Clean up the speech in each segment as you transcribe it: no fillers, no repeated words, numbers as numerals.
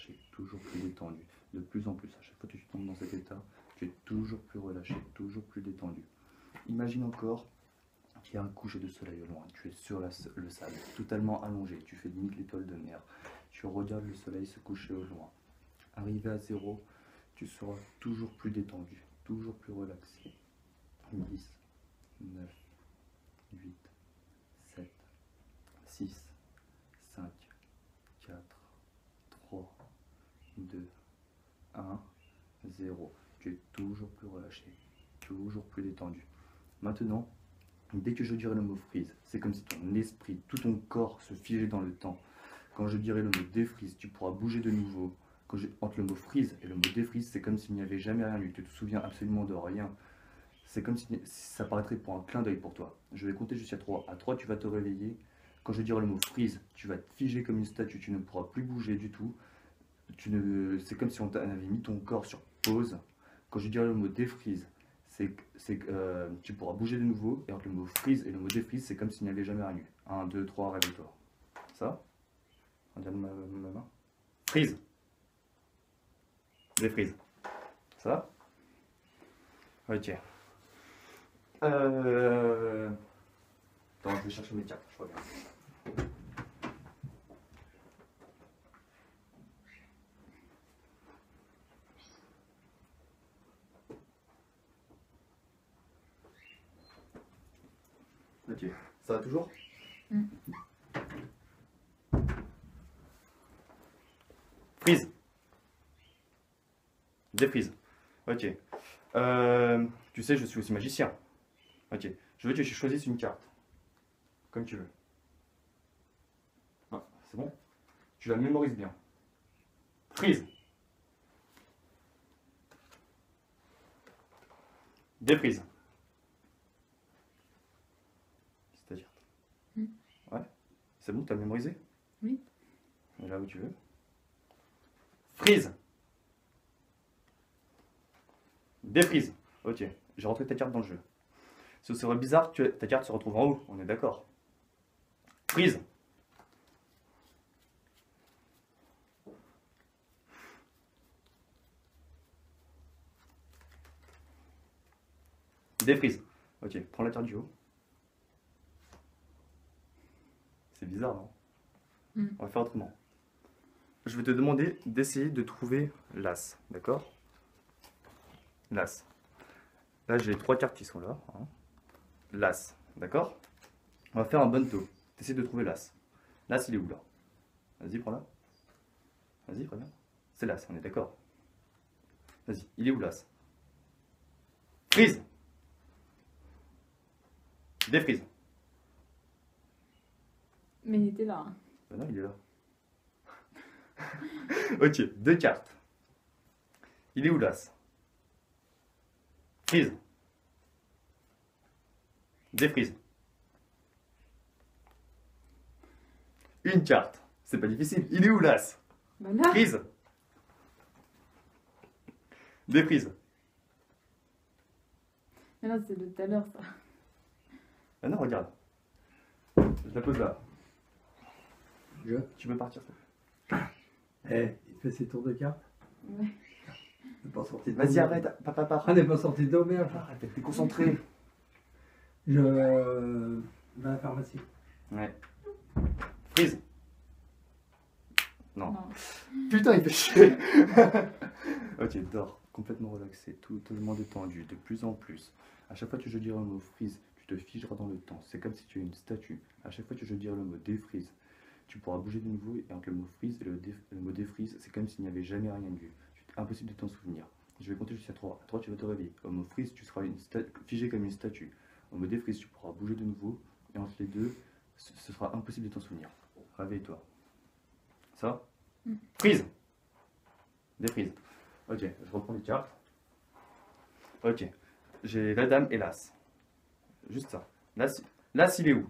relâché, toujours plus détendu, de plus en plus. À chaque fois que tu tombes dans cet état, tu es toujours plus relâché, toujours plus détendu. Imagine encore qu'il y a un coucher de soleil au loin, tu es sur le sable, totalement allongé, tu fais limite l'étoile de mer, tu regardes le soleil se coucher au loin. Arrivé à 0, tu seras toujours plus détendu, toujours plus relaxé. 10, 9, 8, 7, 6, 5, 4, 3, 2, 1, 0. Tu es toujours plus relâché, toujours plus détendu. Maintenant, dès que je dirai le mot freeze, c'est comme si ton esprit, tout ton corps se figeait dans le temps. Quand je dirai le mot défreeze, tu pourras bouger de nouveau. Entre le mot freeze et le mot défreeze, c'est comme s'il n'y avait jamais rien eu. Tu te souviens absolument de rien. C'est comme si ça paraîtrait pour un clin d'œil pour toi. Je vais compter jusqu'à 3. À 3, tu vas te réveiller. Quand je dirai le mot freeze, tu vas te figer comme une statue. Tu ne pourras plus bouger du tout. C'est comme si on avait mis ton corps sur pause. Quand je dirai le mot défreeze, tu pourras bouger de nouveau. Et entre le mot freeze et le mot défreeze, c'est comme s'il n'y avait jamais rien eu. 1, 2, 3, réveille-toi. Ça? Regarde ma main. Freeze. Défreeze. Ça? Ok. Attends, je vais chercher mes cartes, je reviens. Ok, ça va toujours? Freeze. Défreeze. Ok. Tu sais, je suis aussi magicien. Ok. Je veux que tu choisisses une carte. Comme tu veux. Ah, c'est bon? Tu la mémorises bien. Freeze. Défreeze. C'est-à-dire? Ouais. C'est bon, tu as mémorisé? Oui. Et là où tu veux. Freeze. Défreeze. Ok. J'ai rentré ta carte dans le jeu. Ce serait bizarre que ta carte se retrouve en haut, on est d'accord. Freeze. Défreeze. Ok, prends la carte du haut. C'est bizarre, non? On va faire autrement. Je vais te demander d'essayer de trouver l'As, d'accord? L'As. Là, j'ai 3 cartes qui sont là. Hein. L'As, d'accord? On va faire un bonneto. T'essaies de trouver l'As. L'As, il est où là? Vas-y, prends-la. Vas-y, reviens. C'est l'As, on est d'accord? Vas-y, il est où l'As? Freeze. Défreeze. Mais il était là. Hein. Ben non, il est là. Ok, 2 cartes. Il est où l'As? Freeze. Défreeze. Une carte. C'est pas difficile. Il est où l'As? Ben là. Freeze. Défreeze. Mais là, c'est de tout à l'heure, ça. Ah non, regarde. Je la pose là. Tu peux partir, s'il te plaît. Eh, il te fait ses tours de cartes. Ouais. On n'est pas sorti de Vas-y, l'auberge. arrête, papa. On n'est pas sorti d'auberge. Arrête, t'es concentré. Je vais à la pharmacie. Ouais. Freeze. Non. Non. Putain, il fait chier. Ok, dors. Complètement relaxé, totalement détendu, de plus en plus. À chaque fois que je dirai le mot freeze, tu te figeras dans le temps. C'est comme si tu es une statue. À chaque fois que je dirai le mot défreeze, tu pourras bouger de nouveau. Et entre le mot freeze et le mot défreeze, c'est comme s'il n'y avait jamais rien eu. Impossible de t'en souvenir. Je vais compter jusqu'à 3. À 3, tu vas te réveiller. Au mot freeze, tu seras figé comme une statue. Au mot défreeze, tu pourras bouger de nouveau. Et entre les deux, ce sera impossible de t'en souvenir. Réveille-toi. Ça? Freeze. Défreeze. Ok, je reprends les cartes. Ok, j'ai la dame et l'as. Juste ça. L'as, il est où?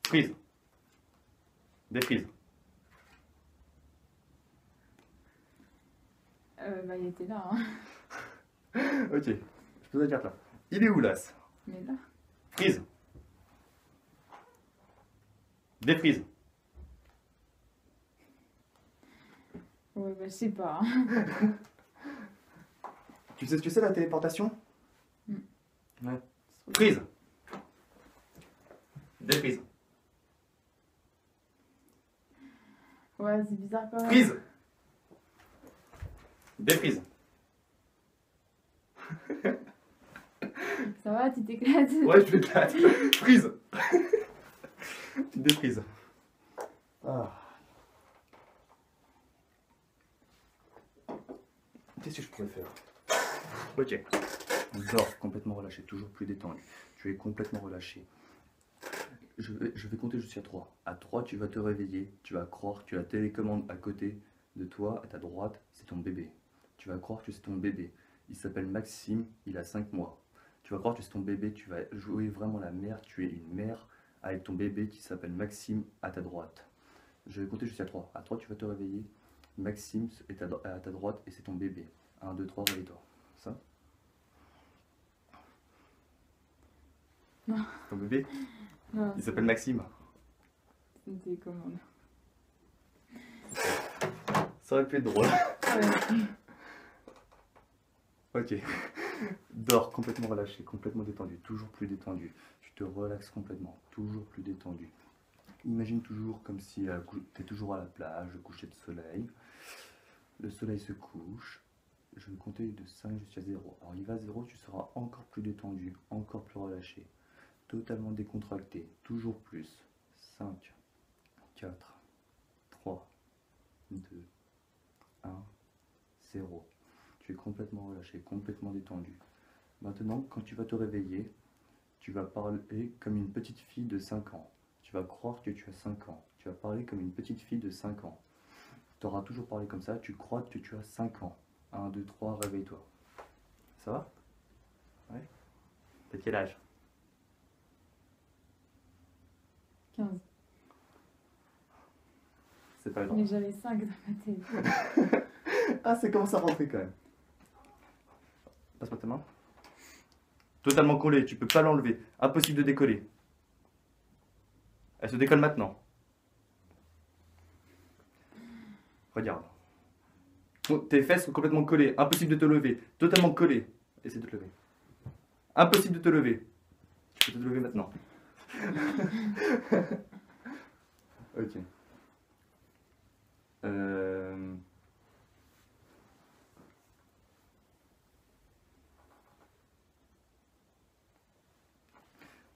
Freeze. Défreeze. Bah, il était là. Hein. Ok, je pose la carte là. Il est où l'as? Mais là. Freeze. Défreeze. Ouais, bah, je sais pas. Hein. Tu sais ce que c'est la téléportation? Mm. Ouais. Prise. Déprise. Ouais, c'est bizarre quand même. Prise. Déprise. Ça va, tu t'éclates? Ouais, je m'éclate. Prise. Déprise. Ah. Qu'est-ce que je pourrais faire? Ok. Dors, complètement relâché, toujours plus détendu. Tu es complètement relâché. Je vais compter jusqu'à 3. À 3, tu vas te réveiller. Tu vas croire que tu as la télécommande à côté de toi, à ta droite, c'est ton bébé. Tu vas croire que c'est ton bébé. Il s'appelle Maxime, il a 5 mois. Tu vas croire que c'est ton bébé, tu vas jouer vraiment la mère. Tu es une mère avec ton bébé qui s'appelle Maxime à ta droite. Je vais compter jusqu'à 3. À 3, tu vas te réveiller. Maxime est à ta droite et c'est ton bébé. 1, 2, 3, réveille-toi. Ça? Non. Ton bébé? Non, Il s'appelle Maxime. c'était comment là? Ça aurait pu être drôle. Ouais. Ok. Dors complètement relâché, complètement détendu, toujours plus détendu. Tu te relaxes complètement, toujours plus détendu. Imagine toujours comme si tu es toujours à la plage, coucher de soleil. Le soleil se couche. Je vais compter de 5 jusqu'à 0. Alors il va à 0, tu seras encore plus détendu, encore plus relâché. Totalement décontracté, toujours plus. 5, 4, 3, 2, 1, 0. Tu es complètement relâché, complètement détendu. Maintenant, quand tu vas te réveiller, tu vas parler comme une petite fille de 5 ans. Tu vas croire que tu as 5 ans. Tu vas parler comme une petite fille de 5 ans. Tu auras toujours parlé comme ça, tu crois que tu as 5 ans. 1, 2, 3, réveille-toi. Ça va? Ouais. T'as quel âge? 15. C'est pas grave. Mais j'avais 5 dans ma tête. Ah, c'est commence à rentrer quand même. Passe-moi ta main. Totalement collée, tu peux pas l'enlever. Impossible de décoller. Elle se décolle maintenant. Regarde. Oh, tes fesses sont complètement collées. Impossible de te lever. Totalement collées. Essaie de te lever. Impossible de te lever. Tu peux te lever maintenant. Ok.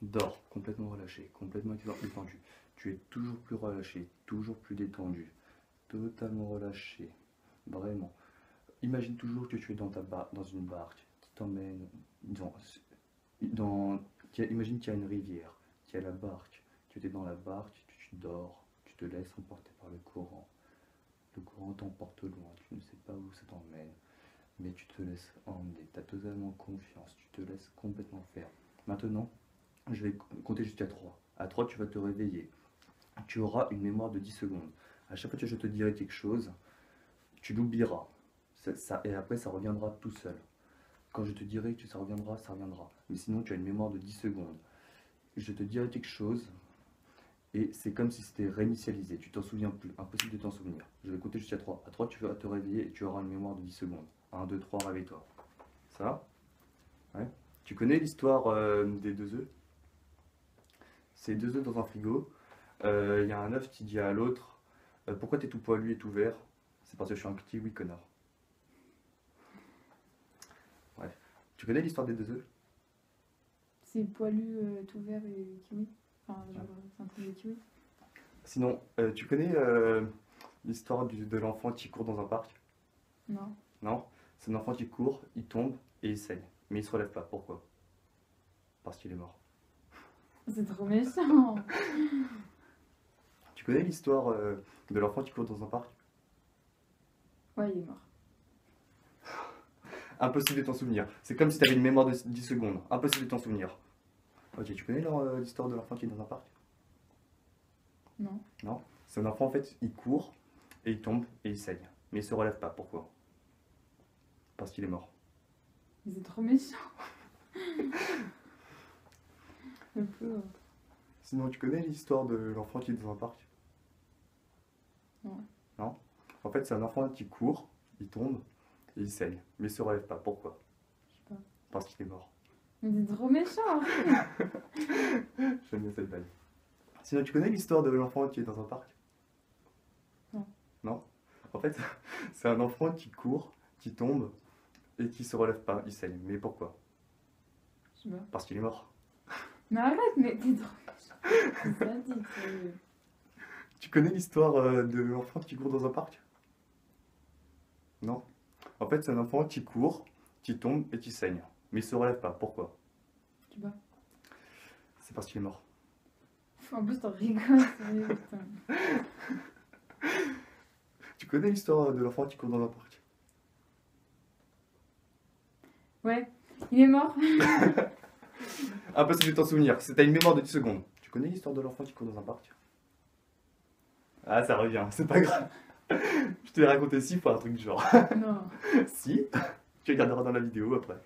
Dors, complètement relâché, complètement détendu. Tu es toujours plus relâché, toujours plus détendu. Totalement relâché. Vraiment. Imagine toujours que tu es dans une barque qui t'emmène imagine qu'il y a une rivière, qu'il y a la barque, que tu es dans la barque, que tu dors, tu te laisses emporter par le courant. Le courant t'emporte loin, tu ne sais pas où ça t'emmène, mais tu te laisses emmener, tu as totalement confiance, tu te laisses complètement faire. Maintenant, je vais compter jusqu'à 3. À 3, tu vas te réveiller. Tu auras une mémoire de 10 secondes. À chaque fois que je te dirai quelque chose, tu l'oublieras. Et après, ça reviendra tout seul. Quand je te dirai que ça reviendra, ça reviendra. Mais sinon, tu as une mémoire de 10 secondes. Je te dirai quelque chose, et c'est comme si c'était réinitialisé. Tu t'en souviens plus. Impossible de t'en souvenir. Je vais compter jusqu'à 3. À 3, tu vas te réveiller et tu auras une mémoire de 10 secondes. 1, 2, 3, réveille-toi. Ça va? Ouais. Tu connais l'histoire des 2 œufs? C'est 2 œufs dans un frigo. Il y a un œuf qui dit à l'autre pourquoi t'es tout poilu et tout vert? C'est parce que je suis un kiwi, connard. Bref. Tu connais l'histoire des 2 œufs? C'est poilu, tout vert et kiwi. Enfin, genre, c'est un truc de kiwi. Sinon, tu connais l'histoire de l'enfant qui court dans un parc? Non. Non? C'est un enfant qui court, il tombe et il saigne. Mais il se relève pas. Pourquoi? Parce qu'il est mort. C'est trop méchant. Tu connais l'histoire de l'enfant qui court dans un parc? Ouais, il est mort. Impossible de t'en souvenir. C'est comme si tu avais une mémoire de 10 secondes. Impossible de t'en souvenir. Ok, tu connais l'histoire de l'enfant qui est dans un parc? Non. Non? C'est un enfant, en fait, il court et il tombe et il saigne. Mais il se relève pas. Pourquoi? Parce qu'il est mort. Mais c'est trop méchant. Un peu. Sinon, tu connais l'histoire de l'enfant qui est dans un parc? Ouais. Non? En fait, c'est un enfant qui court, il tombe et il saigne, mais il se relève pas. Pourquoi? Je sais pas. Parce qu'il est mort. Mais t'es trop méchant. J'aime bien cette blague. Sinon, tu connais l'histoire de l'enfant qui est dans un parc? Non. Non? En fait, c'est un enfant qui court, qui tombe et qui se relève pas, il saigne. Mais pourquoi? Je sais pas. Parce qu'il est mort. Mais arrête, mais t'es trop méchant. C'est ça, dit. Tu connais l'histoire de l'enfant qui court dans un parc? Non? En fait, c'est un enfant qui court, qui tombe et qui saigne. Mais il se relève pas. Pourquoi? Je sais pas. C'est parce qu'il est mort. En plus, t'en rigoles, sérieux, putain. Tu connais l'histoire de l'enfant qui court dans un parc? Ouais, il est mort. Impossible de t'en souvenir. T'as une mémoire de 10 secondes. Tu connais l'histoire de l'enfant qui court dans un parc? Ah, ça revient. C'est pas grave. Je te l'ai raconté 6 fois un truc du genre. Non. Si, tu regarderas dans la vidéo après.